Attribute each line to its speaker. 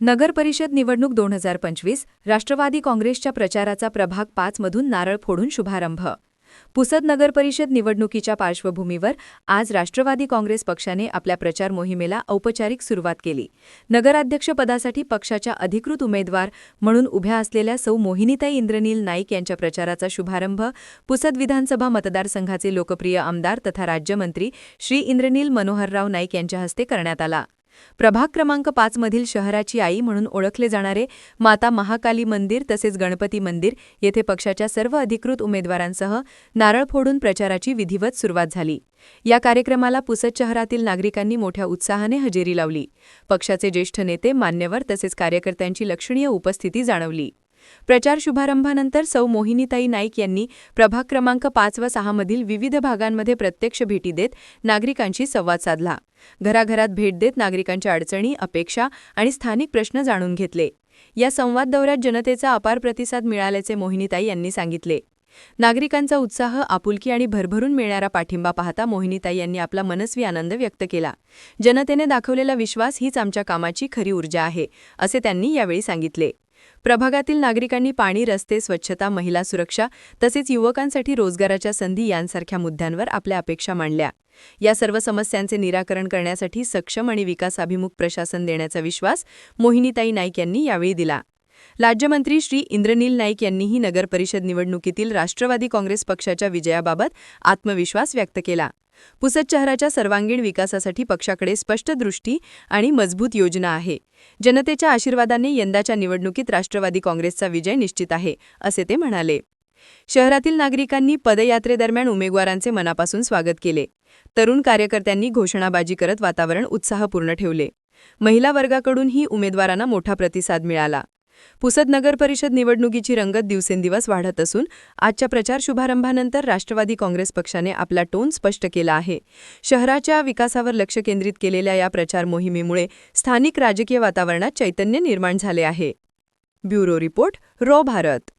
Speaker 1: नगर परिषद निवडणूक 2025 राष्ट्रवादी काँग्रेसच्या प्रचाराचा प्रभाग 5 मधून नारळ फोडून शुभारंभ. पुसद नगर परिषद निवडणुकीच्या पार्श्वभूमीवर आज राष्ट्रवादी काँग्रेस पक्षाने आपल्या प्रचार मोहिमेला औपचारिक सुरुवात केली. नगराध्यक्षपदासाठी पक्षाच्या अधिकृत उमेदवार म्हणून उभ्या असलेल्या सौ मोहिनीताई इंद्रनील नाईक यांच्या प्रचाराचा शुभारंभ पुसद विधानसभा मतदारसंघाचे लोकप्रिय आमदार तथा राज्यमंत्री श्री इंद्रनील मनोहरराव नाईक यांच्या हस्ते करण्यात आला. प्रभाग क्रमांक 5 मधील शहराची आई म्हणून ओळखले जाणारे माता महाकाली मंदिर तसेच गणपती मंदिर येथे पक्षाच्या सर्व अधिकृत उमेदवारांसह नारळ फोडून प्रचाराची विधिवत सुरुवात झाली. या कार्यक्रमाला पुसद शहरातील नागरिकांनी मोठ्या उत्साहाने हजेरी लावली. पक्षाचे ज्येष्ठ नेते, मान्यवर तसेच कार्यकर्त्यांची लक्षणीय उपस्थिती जाणवली. प्रचार शुभारंभानंतर सौ मोहिनीताई नाईक यांनी प्रभाग क्रमांक 5 व 6 मधील विविध भागांमध्ये प्रत्यक्ष भेटी देत नागरिकांशी संवाद साधला. घराघरात भेट देत नागरिकांच्या अडचणी, अपेक्षा आणि स्थानिक प्रश्न जाणून घेतले. या संवाद दौऱ्यात जनतेचा अपार प्रतिसाद मिळाल्याचे मोहिनीताई यांनी सांगितले. नागरिकांचा उत्साह, आपुलकी आणि भरभरून मिळणारा पाठिंबा पाहता मोहिनीताई यांनी आपला मनस्वी आनंद व्यक्त केला. जनतेने दाखवलेला विश्वास हीच आमच्या कामाची खरी ऊर्जा आहे, असे त्यांनी यावेळी सांगितले. प्रभागातील नागरिकांनी पाणी, रस्ते, स्वच्छता, महिला सुरक्षा तसेच युवकांसाठी रोजगाराच्या संधी यांसारख्या मुद्द्यांवर आपल्या अपेक्षा मांडल्या. या सर्व समस्यांचे निराकरण करण्यासाठी सक्षम आणि विकासाभिमुख प्रशासन देण्याचा विश्वास मोहिनीताई नाईक यांनी यावेळी दिला. राज्यमंत्री श्री इंद्रनील नाईक यांनीही नगर परिषद निवडणुकीतील राष्ट्रवादी काँग्रेस पक्षाच्या विजयाबाबत आत्मविश्वास व्यक्त केला. पुसद शहराच्या सर्वांगीण विकासासाठी पक्षाकडे स्पष्ट दृष्टी आणि मजबूत योजना आहे. जनतेच्या आशीर्वादाने यंदाच्या निवडणुकीत राष्ट्रवादी काँग्रेसचा विजय निश्चित आहे, असे ते म्हणाले. शहरातील नागरिकांनी पदयात्रेदरम्यान उमेदवारांचे मनापासून स्वागत केले. तरुण कार्यकर्त्यांनी घोषणाबाजी करत वातावरण उत्साहपूर्ण ठेवले. महिला वर्गाकडूनही उमेदवारांना मोठा प्रतिसाद मिळाला. पुसद नगर परिषद निवडणुकीची रंगत दिवसेंदिवस वाढत असून आजच्या प्रचार शुभारंभानंतर राष्ट्रवादी काँग्रेस पक्षाने आपला टोन स्पष्ट केला आहे. शहराच्या विकासावर लक्ष केंद्रित केलेल्या या प्रचार मोहिमेमुळे स्थानिक राजकीय वातावरणात चैतन्य निर्माण झाले आहे. Bureau report, raw Bharat.